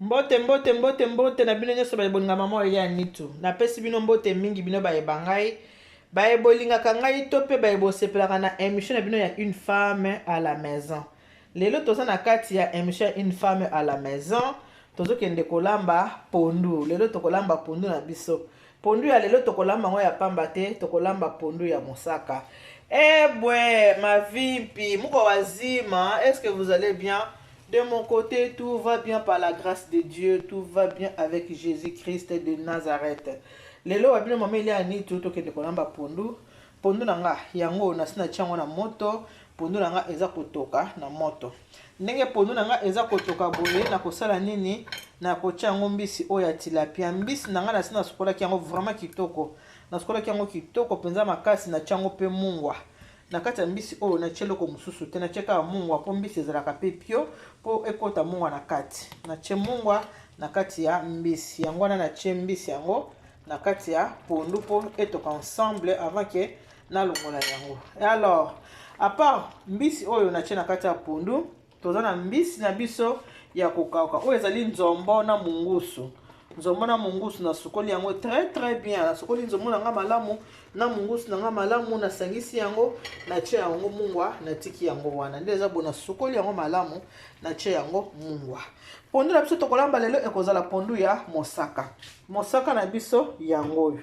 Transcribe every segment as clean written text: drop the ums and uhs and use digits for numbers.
Mbote na bino nyoso baebolinga mama ya nitu. Na pesi bino mbote mingi bino baeba ngai. Baebolingaka ngai to pe baebosepelaka na émission na bino ya une femme à la maison. Lelo toza na kati ya émission une femme à la maison. Tozokende kolamba pondu. Lelo tokolamba pondu na biso. Pondu ya lelo tokolamba ngo ya pamba te, tokolamba pondu ya mosaka. Eh bwe, ma vimpi, muko wazima, est-ce que vous allez bien? De mon côté, tout va bien par la grâce de Dieu, tout va bien avec Jésus-Christ de Nazareth. Lelo wabino mama ile ani tu tokende kolamba pondu. Pondu nanga yango nasina chango na moto, pondu nanga eza kotoka na moto. Ndenge pondu nanga eza kotoka boye na kosala nini na kochango mbisi oya tilapia. Mbisi nanga nasina sokola kiango vraiment kitoko. Na sokola kiango kitoko penza makasi na chango pe mungwa. Na kati ya mbisi oyo na cheloko mususu te na cheka mungwa po mbisi ezalaka pe pio po ekota mungwa na kati. Na che mungwa na kati ya mbisi yango na che mbisi yango na kati ya pondu po etoka ensemble avant que na longola yango. Et alors, à part mbisi oyo na che na kati ya pondu, toza na mbisi na biso ya kokauka oyo ezali nzombo na mungusu. Nzombo na mungusu na sukoli yango très bien. Na sukoli nzombo na nga malamu na mungusu na nga malamu na sangisi yango na che yango mungwa na tiki yango wana. Ndeza bona sukoli yango malamu na che yango mungwa. Pondu na biso tokolamba lelo ekozala pondu ya mosaka. Mosaka na biso yango.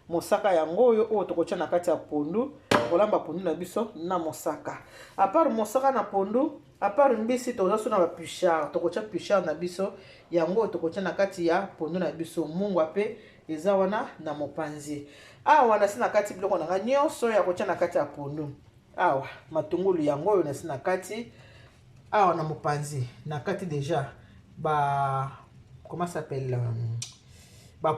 Mosaka yango oyo oyo tokotia na kati ya pondu, kolamba pondu na biso na mosaka. A part mosaka na pondu, a part mbisi toza so na ba pichard, tokotia pichard na biso yango tokotia na kati ya pondu na biso mungwa pe eza wana na mopanzi. Awa na sina kati biloko na nyonso ya kotia na kati ya pondu. Awa matungulu yango oyo na sina kati. Awa na mopanzi na kati déjà comment ça s'appelle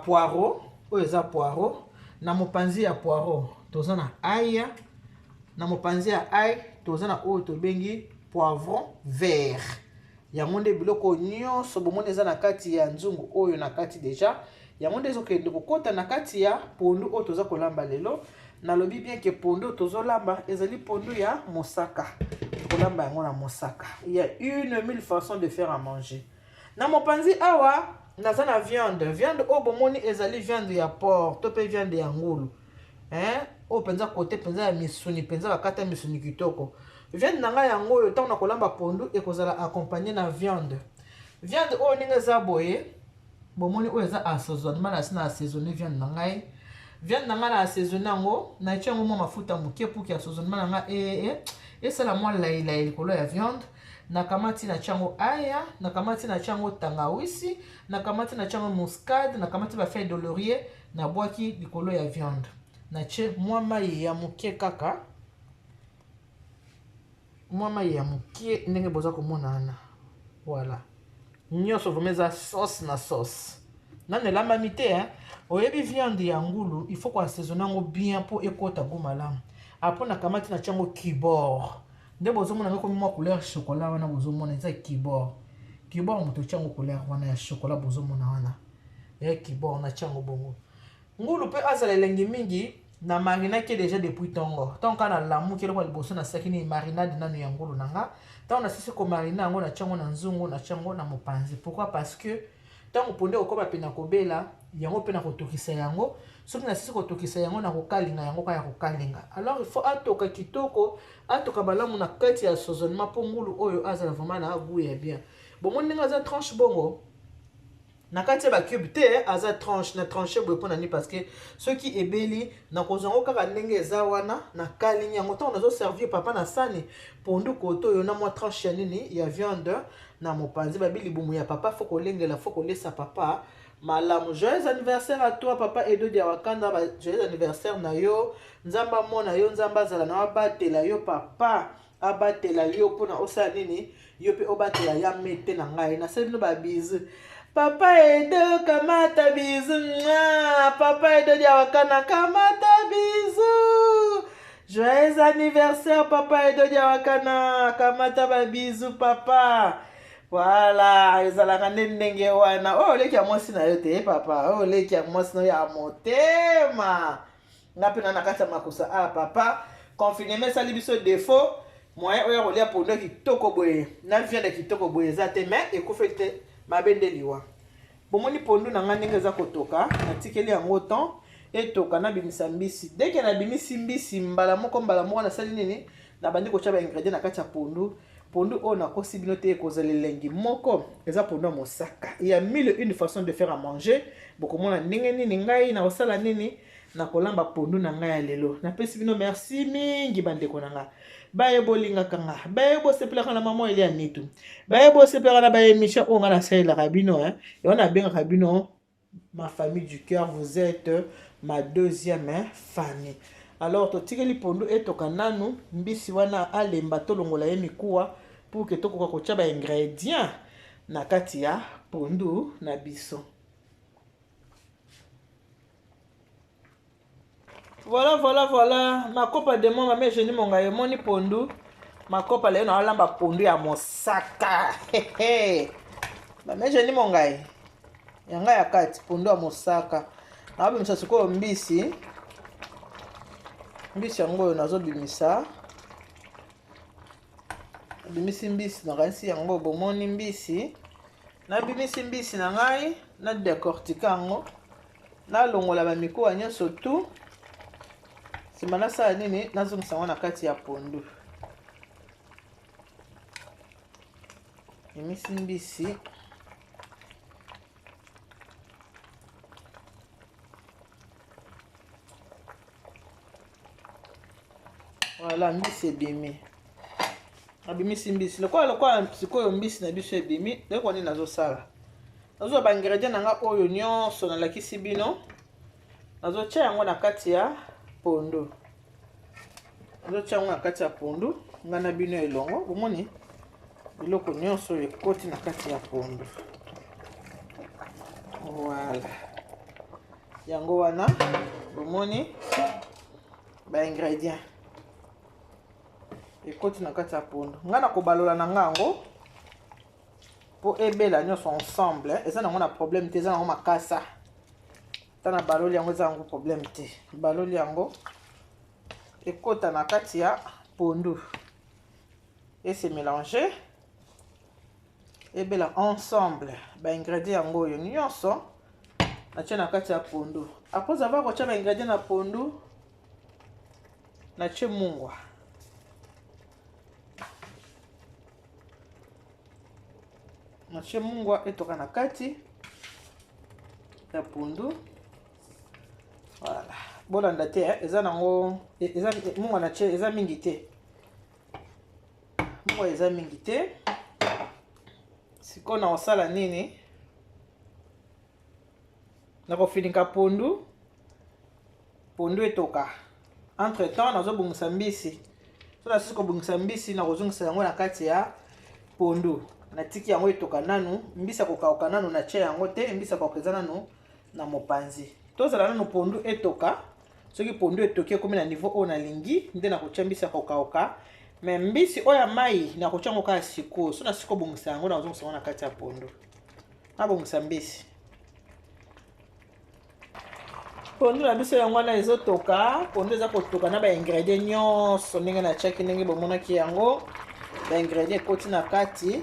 poireau oyo eza poireau na mopanzi ya poireau toza na ail na mopanzi ya ail toza na oyo tobengi poivron vert yango nde biloko nyonso bomoni eza na kati ya nzungu oyo na kati déjà yango nde ezokende kokota na kati ya pondu oyo toza kolamba lelo nalobi bien ke pondu tozolamba ezali pondu ya mosaka tokolamba yango na mosaka. Il y a 1000 façons de faire à manger. Na mopanzi awa naza na viande oyo bomoni ezali viande ya porc to pe viande ya ngulu oyo penza kote penza ya misuni penza bakata misuni kitoko. Viande nanga yango oyo ntango na kolamba pondu ekozala accompagné na viande oyo ndenge eza boye bomoni oyo eza assaisonnement na sina assaisonné viande na ngai. Viande na ngai na assaisonné yango na etia yango mwa mafuta moke pour que assaisonnement na ngai esala mwa layi likolo ya viande. Nakamati na chango aya, nakamati na chango tangawisi, nakamati na chango muscade, nakamati ba feuille de laurier, na bwaki likolo ya viande. Na che mwa mai ya muke kaka. Mwa mai ya muke ndenge boza komona ana. Voilà. Nyonso vomeza sauce na sauce. Nane lamba mite oyebi viande ya ngulu, il faut ko assaisonner ngo bien pour ekota go malamu. Après nakamati na chango kibor. Nde bozomona ngoko mwa couleur chocolat wana bozomona eza kibor moto chango couleur wana ya chocolat bozomona wana kibor na chango bongo ngulu pe azala elengi mingi na marinade déjà depuis tongo kana lamu kele kwa liboso na sakini marinade nanu ya ngulu nanga tango na sisi ko mariner yango na chango na nzungu na chango na mopanzi. Pourquoi? Parce que tango ponde okoba pena kobela yango pena kotokisa yango soki na sisi kotokisa yango na kokalinga yango kaya kokalinga. Alors il faut atoka kitoko atoka balamu na kati ya assaisonnement po ngulu oyo azala vraiment na goût ya bien. Bomoni ndenge aza tranche bongo na kati ya ba cube te aza tranche na tranche boye pona ni parce que ceux qui ebeli na kozango kaka ndenge eza wana na kalinga yango tango nazo servir papa na sani pondu koto yo na mwa tranche ya nini ya viande na mopanzi babili bumu ya papa faut kolengela faut kolesa papa malamu. Joyeux anniversaire à toi papa Edo Diawakanda, joyeux anniversaire na yo nzamba mona yo nzamba zala na abatela yo papa abatela yo pona osa nini yo pe obatela ya mete na ngai na sebino ba bizu papa Edo kamata bizu papa Edo Diawakanda kamata bizu. Joyeux anniversaire papa Edo Diawakanda kamata ba bizu papa. Voilà, ezalaka ndenge wana. Oh leki ya mwasi na yo te papa. Oh leki ya mwasi na yo ya motema. Ngapi na nakata makusa papa. Confinement sali biso défaut. Moyen oya kolia pondu kitoko boye. Na viande kitoko boye za te mais ekufete mabende liwa. bomoni pondu na nga ndenge eza kotoka natikeli yango temps etoka nabimisa mbisi dès que nabimisi mbisi mbala moko nasali nini nabandi kotia ba ingrédients na kati ya pondu oyo nakosi bino te ekozala elengi moko eza pondu ya mosaka. Il y a mille une façon de faire à manger bokomona ndenge nini ngai na kosala nini na kolamba pondu na ngai ya lelo. Napesi bino merci mingi bandeko na nga baye bolingaka nga baye bosepelaka na mama Elia Nitu baye bosepelaka na baye émission oyo nga nasalelaka bino yango nabengaka bino ma famille du cœur. Vous êtes ma deuxième famille. Alors totikeli pondu etoka nanu mbisi wana alemba tolongola ye mikuwa pour que tokoka kotia ba ingrédients na kati ya pondu na biso. Voilà ma copa de moi mame jeni monga ye moni pondu ma copa le na lamba pondu ya mosaka mame jeni monga ye yanga ya kati pondu ya mosaka na bimisa sikoyo mbisi yango nazo bimisa bimisi mbisi na kanisi yango bomoni mbisi na bimisi mbisi na ngai na décortiquer yango na longola ba mikuwa nyonso tu sima nasala nini nazongisa yango na kati ya pondu bimisi mbisi voilà mbisi ebimi abimisi mbisi lokola sikoyo mbisi na biso ebimi leko nini nazosala nazo ba ingrédients nanga oyo nyonso nalakisi bino nazotia yango na kati ya pondu nga na bino elongo bomoni biloko nyonso ekoti na kati ya pondu. Voilà yango wana bomoni ba ingrédients ekoti na kati ya pondu nga na kobalola na ngango po ebela nyonso ensemble eza nango na problème te eza nango makasa tana baloli yango eza nango problème te baloli yango ekota na kati ya pondu et se mélanger ebela ensemble ba ingrédients yango oyo nyonso natia na kati ya pondu. Après avoir kotia ba ingrédients na pondu natie mungwa etoka na kati ya pondu. Voilà bolanda te eza nango eza mungwa na tie eza mingi te siko na osala nini na kofinika pondu etoka. Entre temps nazobungisa mbisi so na sisi kobungisa mbisi na kozungisa yango na kati ya pondu natiki yango etoka nanu mbisi akokauka nanu na tie yango te mbisi akokeza nanu na mopanzi tozala nanu pondu etoka. Soki pondu etoki ekomi na niveau oyo nalingi nde nakotia mbisi akokauka mais mbisi oyo ya mai nakotia yango kaka sikoyo so na sisi kobongisa yango na kozongisa yango na kati ya pondu nabongisa mbisi pondu na biso yango wana ezotoka. Pondu eza kotoka na ba ingrédients nyonso ndenge natiaki ndenge bomonaki yango ba ingrédients ekoti na kati.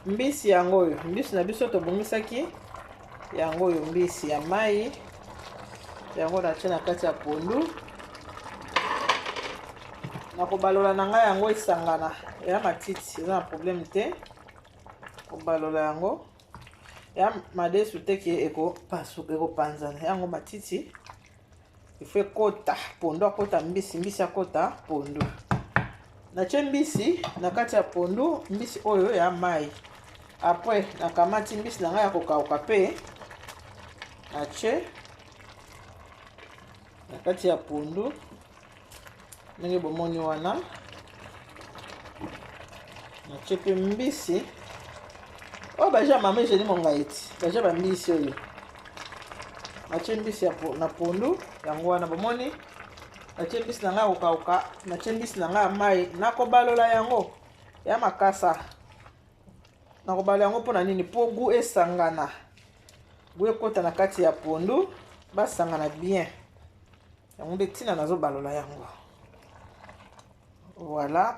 Mbisi yango oyo mbisi na biso tobongisaki yango oyo mbisi ya mai yango natie na kati ya pondu na kobalola na ngai yango esangana ya matiti eza na problème te kobalola yango ya madesu te ke ekopanzana yango matiti ifo ekota pondu akota mbisi akota pondu. Natie mbisi na kati ya pondu mbisi oyo ya mai. Après nakamati mbisi na ngai ya kokauka pe natie na kati ya pondu ndenge bomoni wana natie pe mbisi oyo baja mama jeni mongai ti baja bambisi oyo natie mbisi na pondu yango wana bomoni natie mbisi na ngai kokauka natie mbisi na ngai ya mai nakobalola yango ya makasa nakobalola yango mpona nini po gu esangana gu ekota na kati ya pondu basangana bien yango nde ntina nazobalola yango. Voilà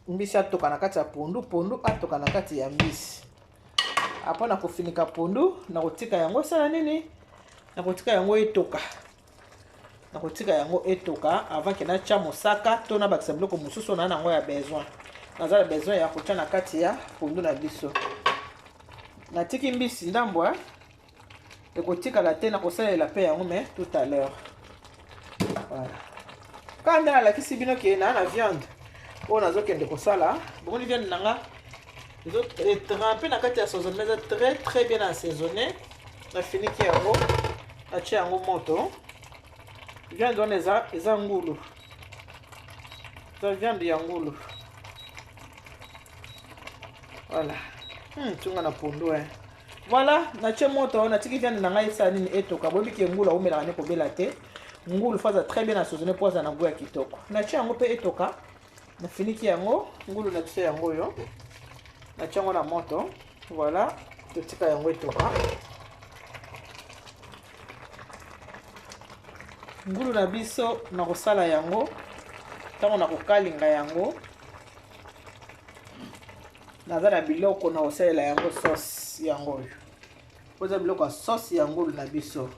mbisi atoka na kati ya pondu atoka na kati ya mbisi Après na kofinika pondu na kotika yango sala nini na kotika yango etoka avant que na tia mosaka to na bakisa biloko mosusu na nango ya besoin nazala besoin ya kotia na kati ya pondu na biso natiki mbisi ndambwa ekotikala te na kosalela pe yango mais tout à l'heure voilà quand na lakisi bino ke na viande oyo nazokende kosala bomoni viande nanga trempé na kati ya assaisonnement eza très bien assaisonné nafiniki yango natia yango moto viande wana eza ngulu eza viande ya ngulu voilà tunga na pondu voilà natie moto wana natiki viande na ngai esala nini etoka boyebi ke ngulu aumelaka ne kobela te ngulu faza très bien assaisonné po aza na goût ya kitoko natie yango mpe etoka nafiniki yango ngulu na biso yango oyo natie yango na moto voilà totika yango etoka ngulu na biso na kosala yango ntango na kokalinga yango naza na biloko na kosalela yango sauce yango oyo po eza biloko ya sauce ya ngulu na biso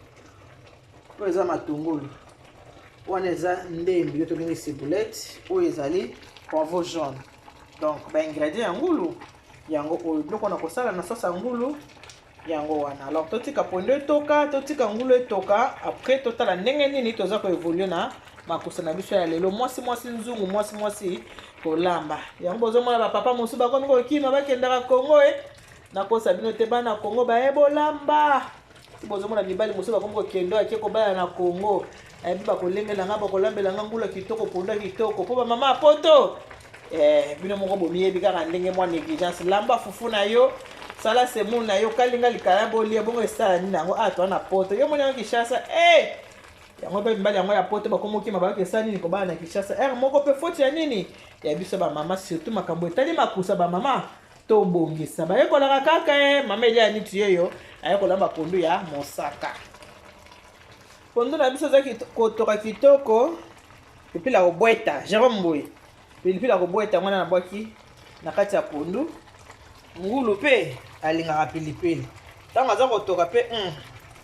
oyo eza matungulu wana eza ndembi yo tobengi ciboulette oyo ezali poivron jaune donc baingrédient ya ngulu yango oyo biloko na kosala na sauce ya ngulu yango wana alors totika pondu etoka totika ngulu etoka après totala ndenge nini toza koévolue na makusa na biso ya lelo mwasi nzungu mwasi kolamba yango bozomona bapapa mosusu bakomi kokima bakendaka Congo nakosa bino te bana Congo bayebolamba bozomona mibali mosusu bakomi kokendo ake kobala na Congo ayebi bakolengelanga bakolambelanga ngulu kitoko pondu kitoko po bamama apoto bino moko bomiyebi kaka ndenge mwa négligence lamba fufu na yo sala semu na yo kalinga likaya bolia bongo esala nini yango atwa na poto yo moni yango Kinshasa yango mpe mibali yango ya poto bakomokima babaki esala nini kobala na Kinshasa moko mpe foti ya nini ya biso bamama surtout makambo etali makusa bamama tobongisa bayekolaka kaka mama elia niti yeyo ayekolamba pondu ya mosaka pondu na biso eza kotoka kitoko pilipili ya kobweta Jérôme Mboye pilipili ya kobweta mwana nabwaki na kati ya pondu ngulu mpe alingaka pilipili ntango aza kotoka mpe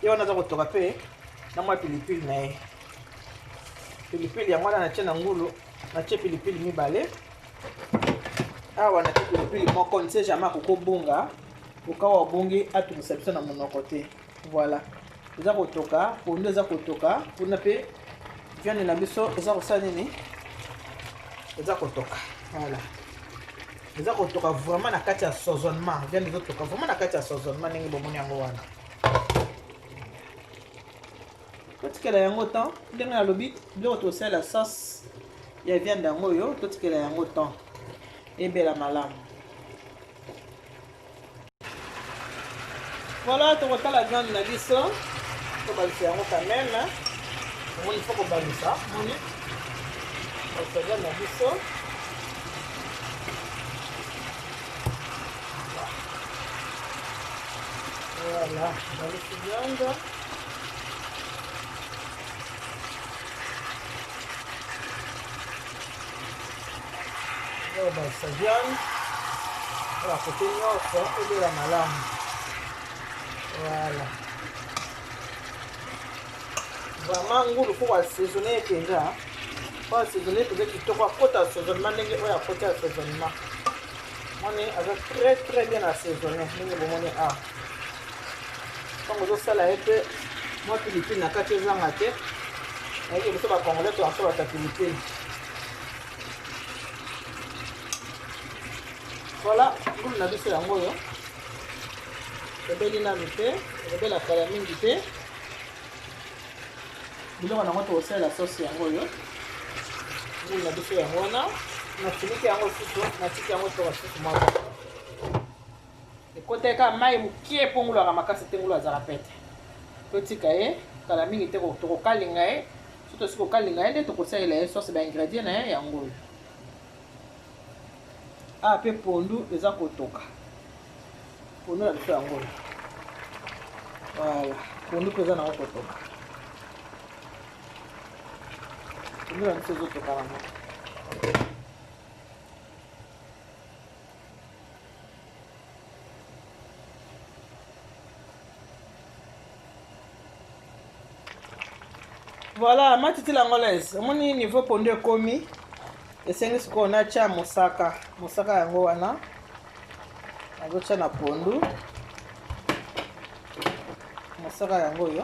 ye wana aza kotoka mpe na mwa pilipili na ye pilipili yango wana natie na ngulu natie pilipili mibale awa natie pilipili moko nse jamais akokobunga okawa obungi atungisa biso na monoko te voilà eza kotoka pondu eza kotoka mpona mpe viande na biso eza kosala nini eza kotoka voilà eza kotoka vraiment na kati ya assaisonnement viande ezotoka vraiment na kati ya assaisonnement ndenge bomoni yango wana totikela yango temps ndenge nalobi biloko tosalela sauce ya viande yango oyo totikela yango temps ebela malamu voilà tokotala viande na biso tobalisa yango quand même omoni fo kobalisa moni balisa viande na biso voilà balisi viande balisa viande ola kote nyonso ebela malamu voilà vraiment ngulu fo koassaisonne mpenza po assaisonne mpenza kitoko akota assaisonnement ndenge oyo akoti assaisonnement moni aza très bien assaisonné ndenge bomoni awa ntango ozosala ye mpe mwa pilipili na kati ezanga te ayeki biso bacongolais toasolata pilipili voilà ngulu na biso yango oyo ebeli nanu te ebela kala mingi te biloko nango tokosalela sauce yango oyo ngulu na biso yango wana nafiniki yango susu natiki yango toka susu moko ekoteka mai mokie mpo ngulu aka makasi te ngulu azala pete totika ye kala mingi te tokokalinga ye so tosi kokalinga ye nde tokosalela ye sauce baingrédient na ye ya ngulu mpe pondu eza kotoka pondu na biso yango oyo voilà pondu mpe eza nango kotoka pondu na biso ezotoka nango Voilà, matiti l'angolaise. Moni niveau pondu ekomi. Esengi siko na cha mosaka. Mosaka yango wana. Azocha na pondu. Mosaka yango yo.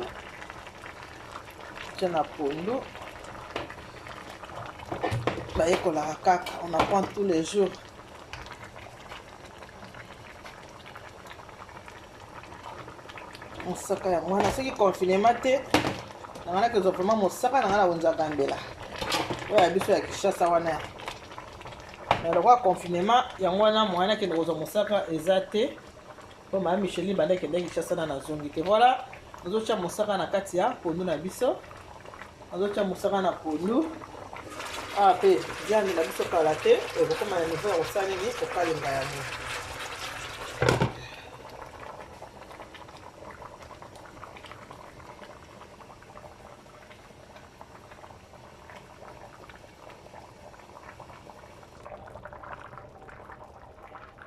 Cha na pondu. Bayekola kaka, on apprend tous les jours. Mosaka yango wana soki confinement te. Nangana ke vraiment mosaka nangana wonzaka mbela. Oya biso ya Kinshasa wana. Mais le confinement yango wana mwana ke ndozo mosaka ezate. Po ma Micheline bande ke ndenge Kinshasa na zongi te. Voilà, nazocha mosaka na kati ya pondu na biso. Nazocha mosaka na pondu. Ah pe, viande na biso kala te, ekokoma na niveau ya kosala nini kokalinga yango.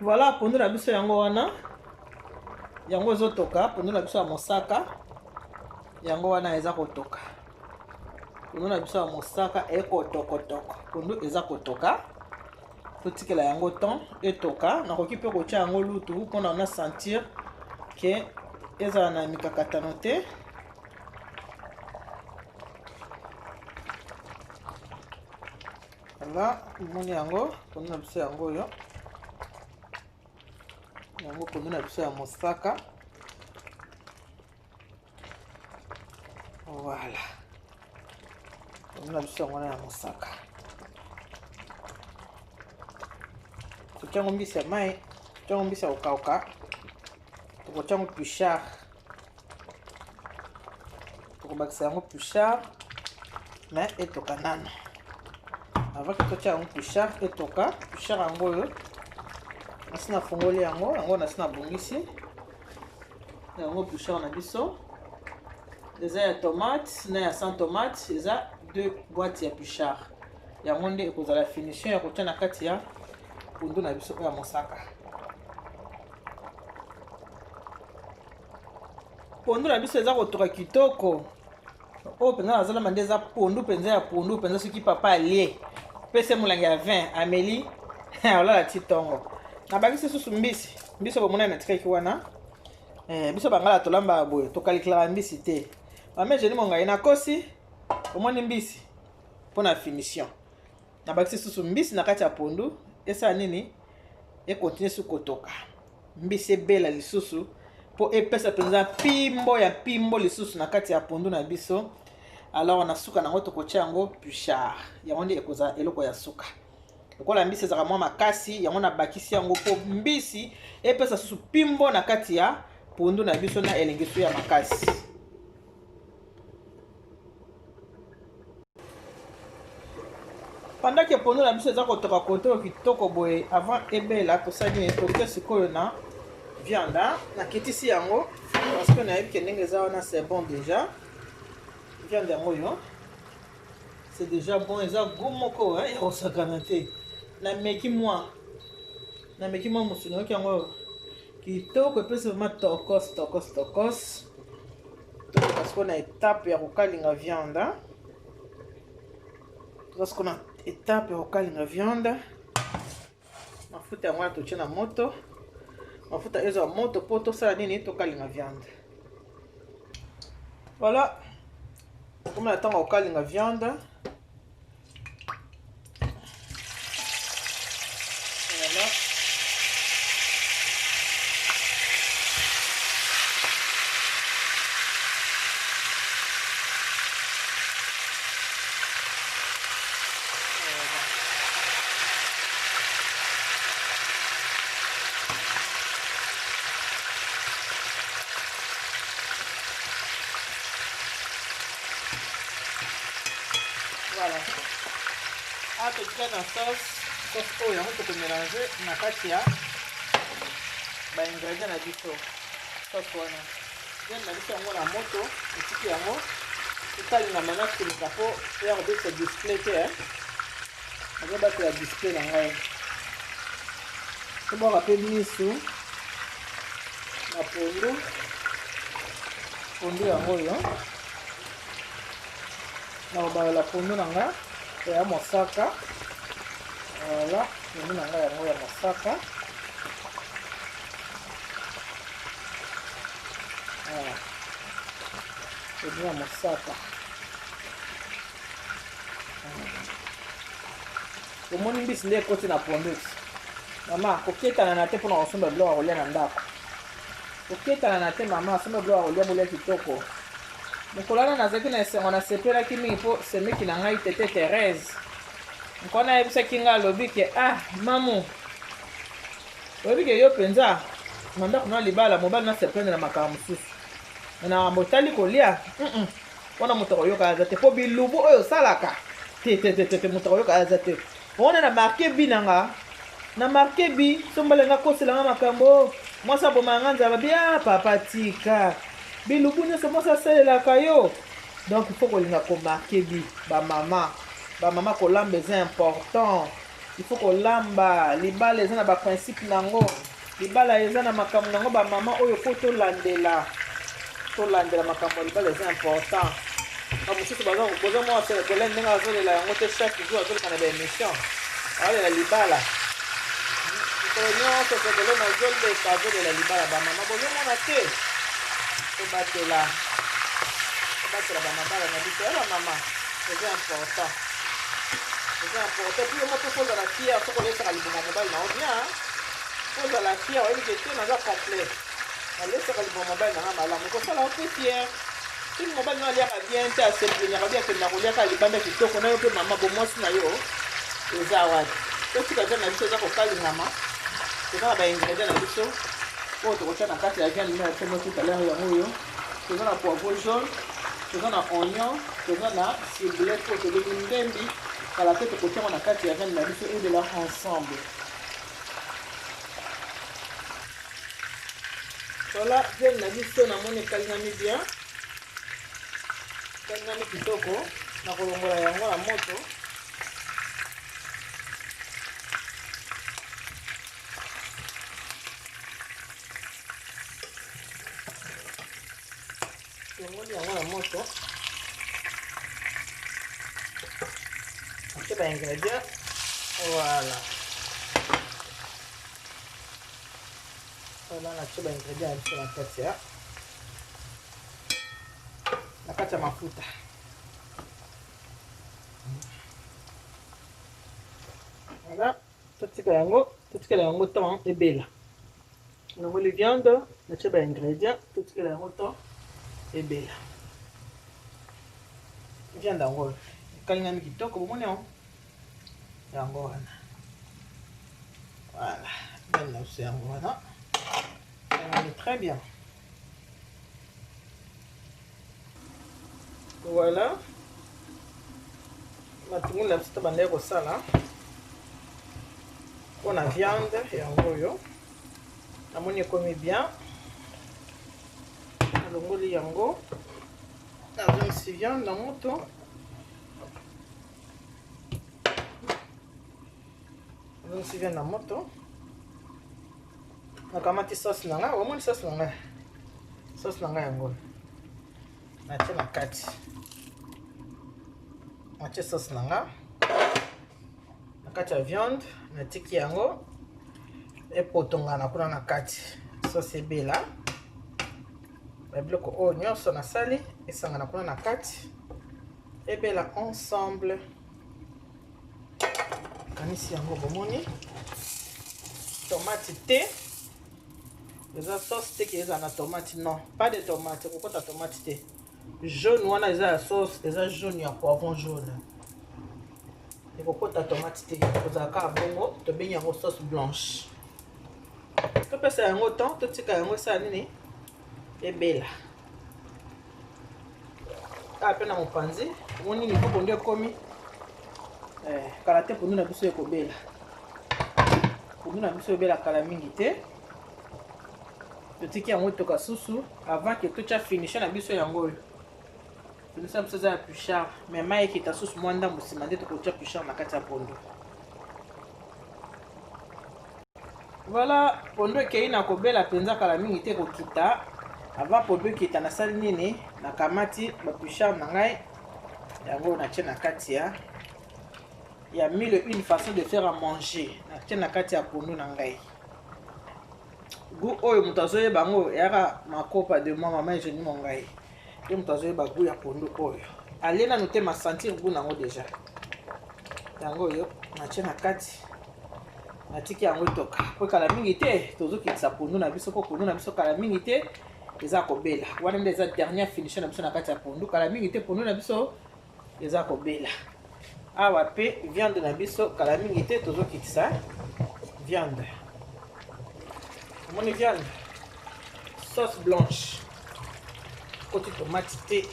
Voilà, pondu na biso yango wana. Yango ezotoka, pondu na biso ya mosaka. Yango wana eza kotoka. Pondu na biso ya mosaka ekotokotoko. Pondu eza kotoka. Totikela yango temps etoka. Nakoki pe kotia yango lutu mpona na sentir ke ezala na mikakatano te. Voilà, moni yango, pondu na biso yango yo. Yango pondu na biso ya mosaka. Voilà. Pondu na biso yango ya mosaka. Tokiango mbisi ya mai, tokiango mbisi ya kokauka. Tokotiango puchard. Tokobakisa yango puchard. Mais etoka nano. Avant que totia yango puchard etoka, puchard yango yo. Nasi na fongoli yango, yango nasi na bongisi. Yango puchard na biso. Eza ya tomate, na ya sans tomate, eza 2 boîtes ya puchard. Yango nde ekozala finition ya kotia na kati ya pondu na biso ya mosaka. Pondu na biso eza kotoka kitoko. O penza nazala mande eza pondu penza ya pondu penza soki papa alie. Pese mulangi ya vin, Amélie, olala titongo. Nabakisi susu mbisi. Mbisi bomona na tikaki wana. Biso bangala tolamba boye, tokalikala mbisi te. Mame jeni mongai na kosi, omoni mbisi pona finition. Nabakisi susu mbisi na kati ya pondu, esa nini? E continue su kotoka. Mbisi ebela lisusu po epesa penza pimbo ya pimbo lisusu na kati ya pondu na biso. Alors on a suka nango tokotia yango puchard. Yango ndi ekoza eloko ya suka. Lokola mbisi ezaka mwa makasi, yango na bakisi yango po mbisi epesa susu pimbo na kati ya pondu na biso na elengisu ya makasi. Pendant que pondu na biso eza kotoka koto kitoko boye avant ebela tosali toke sikoyo na viande na kitisi yango parce que na yebi ke ndenge eza wana c'est bon déjà. Viande yango yo c'est déjà bon, eza goût moko ya kosakana te. Na meki mwa musuni oki yango kitoko epesi vraiment tokos. Parce qu'on a étape ya kokalinga viande. Parce qu'on a étape ya kokalinga viande. Mafuta yango wana totie na moto. Mafuta ezo ya moto po tosala nini tokalinga viande. Voilà. Comme on attend au caling la viande. Voilà. Ah, tu fais la sauce oyo yango to mélanger na kati ya ba ingrédients na biso. Sauce wana. Bien na biso yango na moto, etiki yango. Totali na manaki ke po ya ko se display te Azo ba la display na ngai. To ba pe misu. Na pondu yango yo. na obala pondu na nga ya mosaka. Voilà, pondu na nga yango ya mosaka. Voilà, pondu ya mosaka. Omoni mbisi nde ekoti na pondu. Mama koketana na te mpona kosomba biloko ya kolia na ndako. Koketana na te mama asomba biloko ya kolia bolia kitoko. Mokolo wana nazalaki na esengo nasepelaki mingi mpo semeki na ngai tete Thérèse. Mokolo nayebisaki ngai alobi ke mamu oyebi ke yo mpenza na ndako na libala mobali nasepende na makambo mosusu. Na motali kolia wana moto akoyoka aza te mpo bilubu oyo osalaka te moto akoyoka aza te. Wana na marke bi nanga na marke bi sombalenga koselanga makambo mwasi aboma nga nzala bia papa tika bilubu nyonso mwasi asalelaka yo. Donc il faut kolinga komarke bi bamama kolamba eza important. Il faut kolamba libala eza na baprincipe nango, libala eza na makambo nango. Bamama oyo po tolandela makambo ya libala eza important. Mosusu boza mwa selekole ndenge azolela yango te chaque jour azoleka na baémission azolela libala. Mikolo nyonso selekole nazoleka azolela libala. Bamama bozomona te tobatela bamabala na biso ya bamama eza important. Puis yo moko kozala kia soko olesaka liboma mobali na bien kozala kia oyebi ke te naza complet alesaka liboma mobali nanga malamu ekosala ope fier. Soki mobali no aliaka bien te aseplenyaka bien akendela koliaka libanda kitoko na yo mpe mama bomwasi na yo eza wapi. Tosika viande na biso eza kokalingama toza na baingredient na biso oyo tokotya na kati ya viande na yafe moki talere yango oyo. Toza na poivron jaune, toza na oignon, toza na ciboulette oyo tobengi ndembi kala te tokotyango na kati ya viande na biso ebela ensemble. Voilà, viande na biso namoni ekalingami bien, ekalingami kitoko. Na kolongola yango na moto. Kolongoli yango na moto. Atie ba ingrédients. Voilà. Voilà, natie ba ingrédients na kati ya mafuta. Voilà, totika yango temps ebela. Nango les viandes, natie ba ingrédients, totika yango temps ebela. Viande yango kalingami kitoko bomoni yango wana. Voilà, viande na biso yango wana. Kalingami très bien. Voilà. Matungulu na biso tobandaki kosala mpona viande yango oyo. Namoni ekomi bien. Nalongoli yango. Nazongisi viande na moto. Nazongisi viande na moto. Nakamati sauce na nga. Omoni sauce na nga. Sauce na nga yango. Natie na kati. Natie sauce na nga. Na kati ya viande. Natiki yango. Epotongana kuna na kati. Sauce ebela. Biloko oyo nyonso nasali esangana kuna na kati ebela ensemble. Kanisi yango bomoni tomate te eza sauce te ki eza na tomate, non pas de tomate, kokota tomate te. Jaune wana eza ya sauce eza jaune ya poivron jaune, ekokota tomate te, kozalaka bongo tobengi yango sauce blanche. Topesa yango temps, totika yango esala nini ebela. Ape na mopanzi omoni niveau pondu ekomi kala te pondu na biso ekobela. Pondu na biso ebela kala mingi te. Totiki yango etoka susu avant ke totya finishe na biso yango oyo. Finishe na biso eza ya puchard, mais mai ekita susu mwa ndambo nsima nde tokotya puchard na kati ya pondu. Voilà, pondu ekei na kobela mpenza kala mingi te kokita. Avant pondu ekita nasali nini nakamati ba puchard na ngai yango na tia na kati ya mille une façon de faire à manger na tia na kati ya pondu na ngai goût oyo moto azoyeba yango eyaka makopa de moi mama ejeni mo ngai ye moto azoyeba goût ya pondu oyo alie nanu te masentir goût nango déjà yango oyo na tia na kati natiki yango etoka po kala mingi te tozokitisa pondu na biso po pondu na biso kala mingi te eza kobela wana nde eza dernière finition na biso na kati ya pondu kala mingi te pondu na biso eza kobela awa pe viande na biso kala mingi te tozokitisa viande omoni viande sauce blanche koti tomate te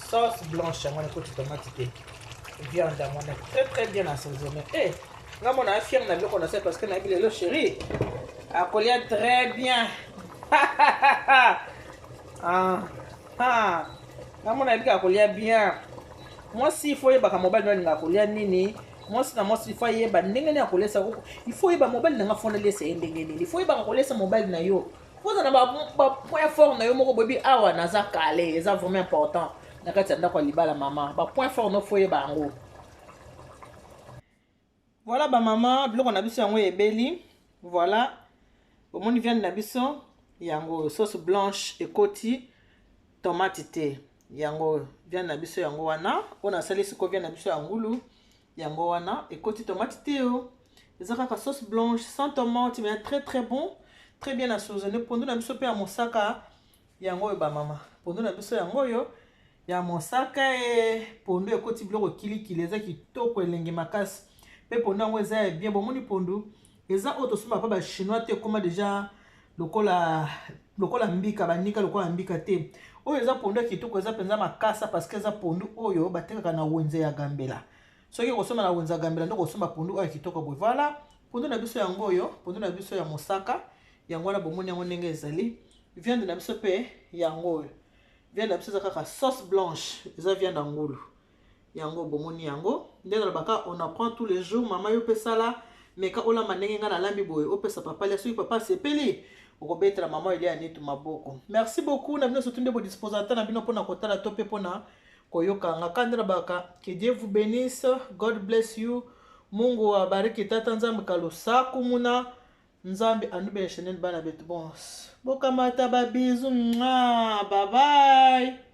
sauce blanche yango koti tomate te viande yango très bien assaisonné nga mona fier na biloko na se parce que na bilelo chéri akolia très bien nga mona bika akolia bien mwasi ifo yebaka mobile no alinga akolia nini mwasi na mwasi ifo yeba ndenge nini akolesa koko ifo yeba mobile nanga fona lesa ndenge nini ifo yeba akolesa mobile na yo poza na ba point fort na yo moko bobi awa naza kale eza vraiment important na kati ya ndako ya libala mama ba point fort no fo yeba yango. Voilà ba mama biloko na biso yango ebeli voilà omoni viande na biso yango sauce blanche ekoti tomate te yango viande na biso yango wana ona salisi ko viande na biso ya ngulu yango wana ekoti tomate te o eza kaka sauce blanche sans tomate mais très bon très bien assaisonné pondu na biso pe ya mosaka yango ba mama pondu na biso yango yo ya mosaka pondu ekoti biloko kilikili eza kitoko elenge makasi pe pondu yango eza bien bomoni pondu eza oto suma pa ba chinois te koma déjà lokola mbika banika lokola mbika te oyo eza pondu kitoko eza penza makasa parce que eza pondu oyo batekaka na wenze ya gambela soki kosoma na wenze ya gambela ndo kosoma pondu oyo kitoko boy voilà pondu na biso yango oyo pondu na biso ya mosaka yango wana bomoni yango ndenge ezali viande na biso pe yango oyo viande na biso eza kaka sauce blanche eza viande ngulu yango bomoni yango ndenge lobaka on apprend tous les jours mama yo pesala meka olamba ndenge nga na lambi boye opesa papa lia soki papa sepeli okobetela mama elia nitu maboko. Merci beaucoup na bino surtout ndebo disposata na bino pona kotala to pe pona koyoka nga kandela baka. Que Dieu vous bénisse, God bless you. Mungu abariki tata nzambe kalusaku muna nzambe anube shenene bana betu bons. Boka mata ba bisous, bye bye.